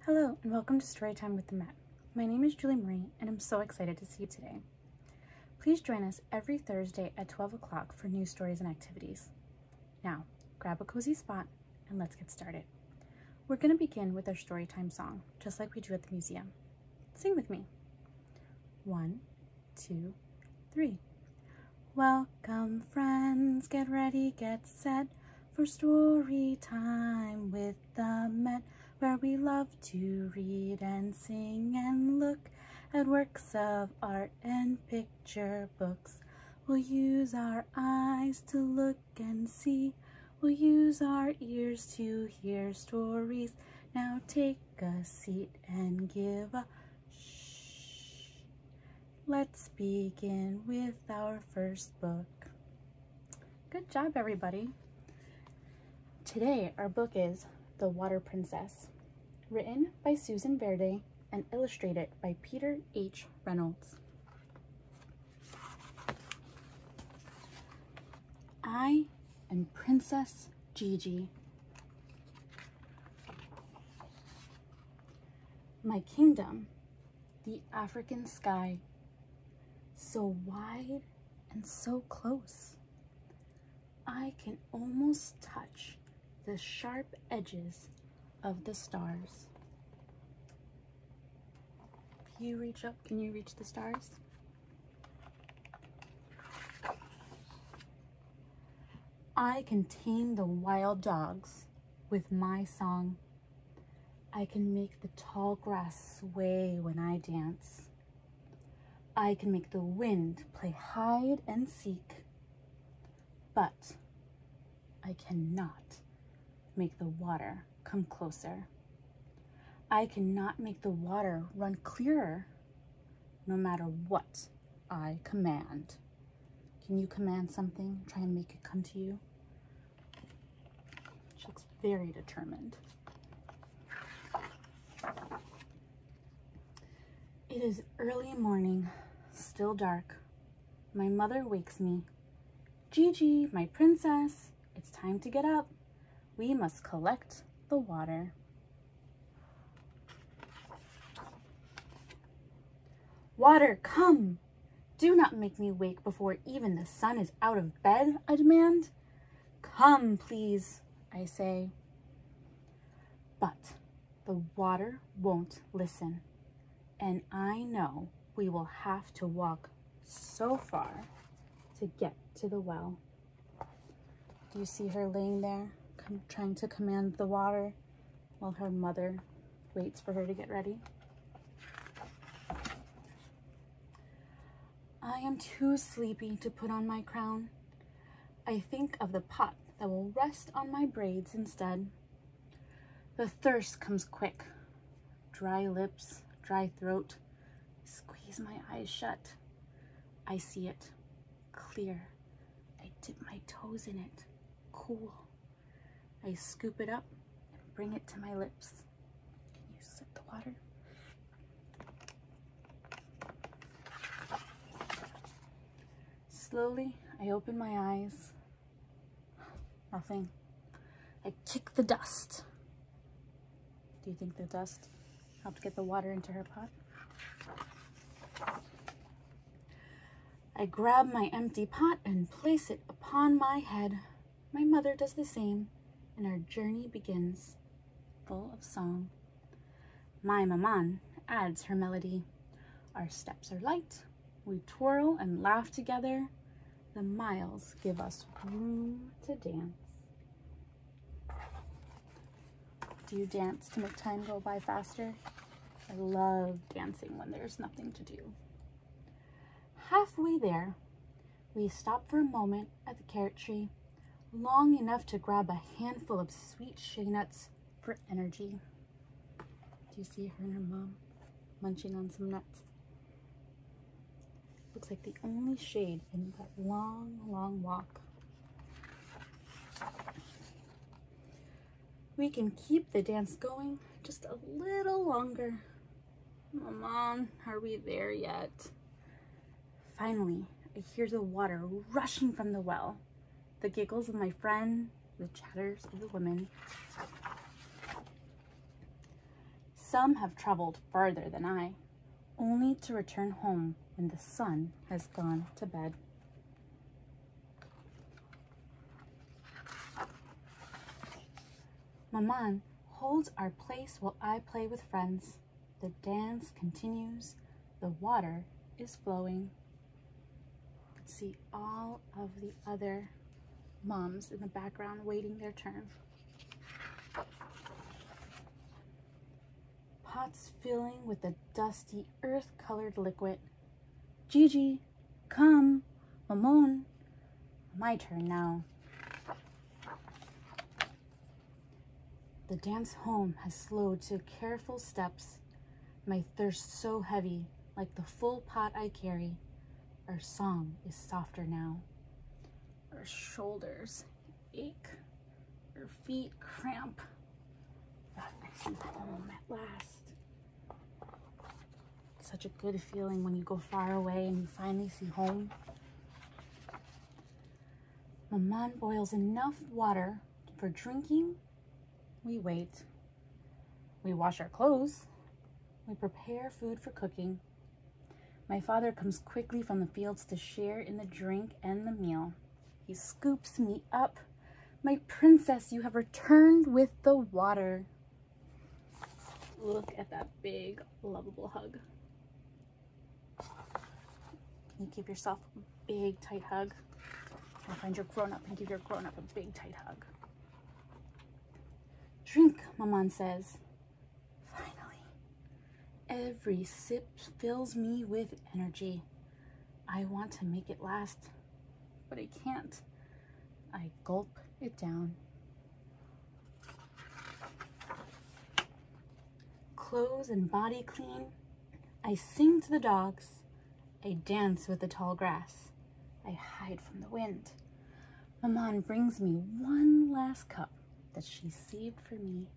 Hello and welcome to Storytime with the Met. My name is Julie Marie and I'm so excited to see you today. Please join us every Thursday at 12 o'clock for new stories and activities. Now, grab a cozy spot and let's get started. We're going to begin with our Storytime song, just like we do at the museum. Sing with me. 1, 2, 3. Welcome friends, get ready, get set for story time with the Met, where we love to read and sing and look at works of art and picture books. We'll use our eyes to look and see. We'll use our ears to hear stories. Now take a seat and give a shh. Let's begin with our first book. Good job, everybody. Today, our book is The Water Princess, written by Susan Verde and illustrated by Peter H. Reynolds. I am Princess Gigi. My kingdom, the African sky, so wide and so close. I can almost touch the sharp edges of the stars. If you reach up, can you reach the stars? I can tame the wild dogs with my song. I can make the tall grass sway when I dance. I can make the wind play hide and seek. But I cannot make the water come closer. I cannot make the water run clearer, no matter what I command. Can you command something? Try and make it come to you. She looks very determined. It is early morning, still dark. My mother wakes me. Gigi, my princess, it's time to get up. We must collect the water. Water, come! Do not make me wake before even the sun is out of bed, I demand. Come, please, I say. But the water won't listen, and I know we will have to walk so far to get to the well. Do you see her laying there, trying to command the water while her mother waits for her to get ready? I am too sleepy to put on my crown. I think of the pot that will rest on my braids instead. The thirst comes quick. Dry lips, dry throat. Squeeze my eyes shut. I see it, clear. I dip my toes in it, cool. I scoop it up and bring it to my lips. Can you sip the water? Slowly, I open my eyes. Nothing. I kick the dust. Do you think the dust helped get the water into her pot? I grab my empty pot and place it upon my head. My mother does the same, and our journey begins, full of song. My maman adds her melody. Our steps are light. We twirl and laugh together. The miles give us room to dance. Do you dance to make time go by faster? I love dancing when there's nothing to do. Halfway there, we stop for a moment at the carrot tree, long enough to grab a handful of sweet shea nuts for energy. Do you see her and her mom munching on some nuts? Looks like the only shade in that long, long walk. We can keep the dance going just a little longer. Mom, are we there yet? Finally, I hear the water rushing from the well, the giggles of my friend, the chatters of the women. Some have traveled farther than I, only to return home when the sun has gone to bed. Maman holds our place while I play with friends. The dance continues. The water is flowing. See all of the other moms in the background waiting their turn. Pots filling with a dusty earth-colored liquid. Gigi, come, Maman. My turn now. The dance home has slowed to careful steps. My thirst so heavy, like the full pot I carry. Our song is softer now. Our shoulders ache. Our feet cramp. But I see home at last. Such a good feeling when you go far away and you finally see home. Maman boils enough water for drinking. We wait. We wash our clothes. We prepare food for cooking. My father comes quickly from the fields to share in the drink and the meal. He scoops me up. My princess, you have returned with the water. Look at that big, lovable hug. Can you give yourself a big, tight hug? Or find your grown-up and give your grown-up a big, tight hug. Drink, Maman says. Finally. Every sip fills me with energy. I want to make it last, but I can't. I gulp it down. Clothes and body clean. I sing to the dogs. I dance with the tall grass. I hide from the wind. Maman brings me one last cup that she saved for me.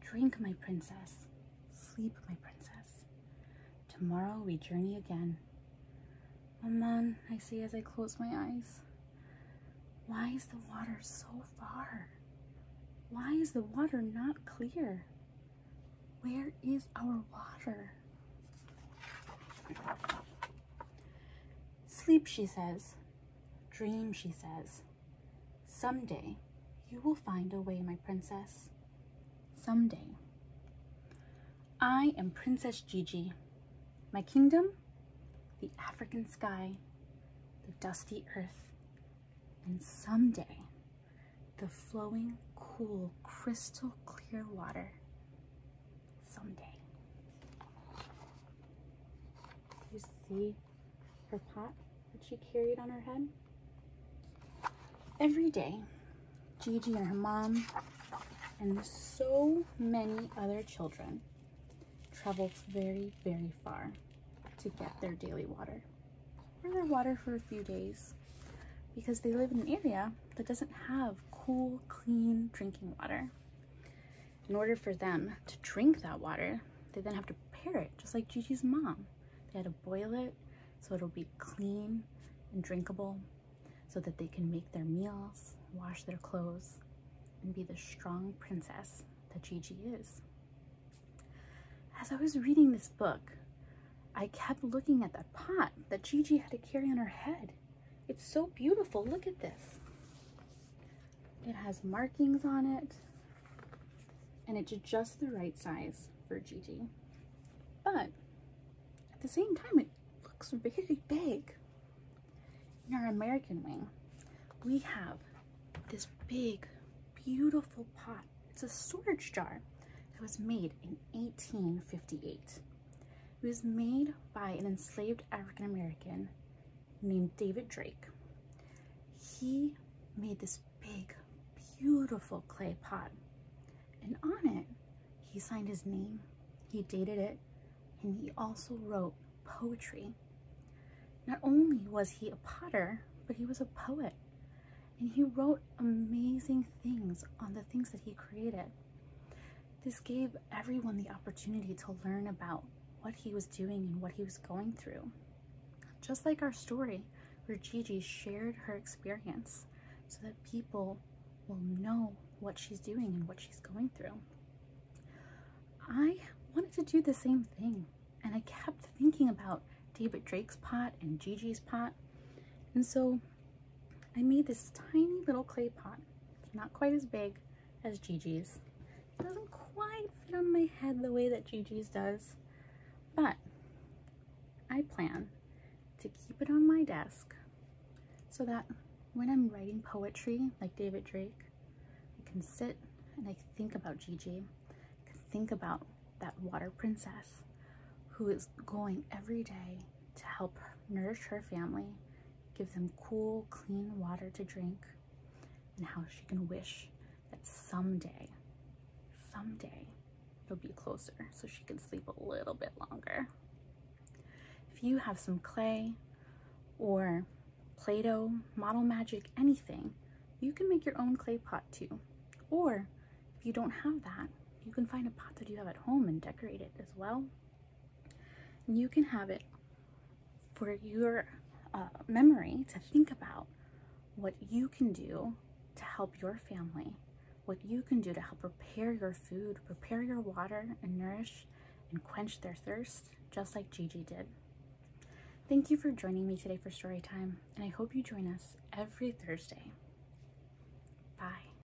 Drink, my princess. Sleep, my princess. Tomorrow we journey again. Maman, I say as I close my eyes. Why is the water so far? Why is the water not clear? Where is our water? Sleep, she says. Dream, she says. Someday you will find a way, my princess. Someday. I am Princess Gigi. My kingdom? The African sky, the dusty earth, and someday the flowing, cool, crystal clear water. Someday. You see her pot that she carried on her head? Every day, Gigi and her mom and so many other children travel very, very far to get their daily water, or their water for a few days, because they live in an area that doesn't have cool, clean drinking water. In order for them to drink that water, they then have to prepare it, just like Gigi's mom. They had to boil it so it'll be clean and drinkable, so that they can make their meals, wash their clothes, and be the strong princess that Gigi is. As I was reading this book, I kept looking at that pot that Gigi had to carry on her head. It's so beautiful. Look at this. It has markings on it, and it's just the right size for Gigi. But at the same time, it looks very big. In our American wing, we have this big, beautiful pot. It's a storage jar that was made in 1858. It was made by an enslaved African American named David Drake. He made this big, beautiful clay pot, and on it, he signed his name, he dated it, and he also wrote poetry. Not only was he a potter, but he was a poet, and he wrote amazing things on the things that he created. This gave everyone the opportunity to learn about what he was doing and what he was going through. Just like our story, where Gigi shared her experience so that people will know what she's doing and what she's going through. I wanted to do the same thing. And I kept thinking about David Drake's pot and Gigi's pot. And so I made this tiny little clay pot. It's not quite as big as Gigi's. It doesn't quite fit on my head the way that Gigi's does. But I plan to keep it on my desk so that when I'm writing poetry like David Drake, I can sit and I can think about Gigi. I can think about that water princess who is going every day to help nourish her family, give them cool, clean water to drink, and how she can wish that someday it'll be closer so she can sleep a little bit longer. If you have some clay or Play-Doh, Model Magic, anything, you can make your own clay pot too. Or if you don't have that, you can find a pot that you have at home and decorate it as well. And you can have it for your memory to think about what you can do to help your family, what you can do to help prepare your food, prepare your water, and nourish and quench their thirst, just like Gigi did. Thank you for joining me today for Storytime, and I hope you join us every Thursday. Bye.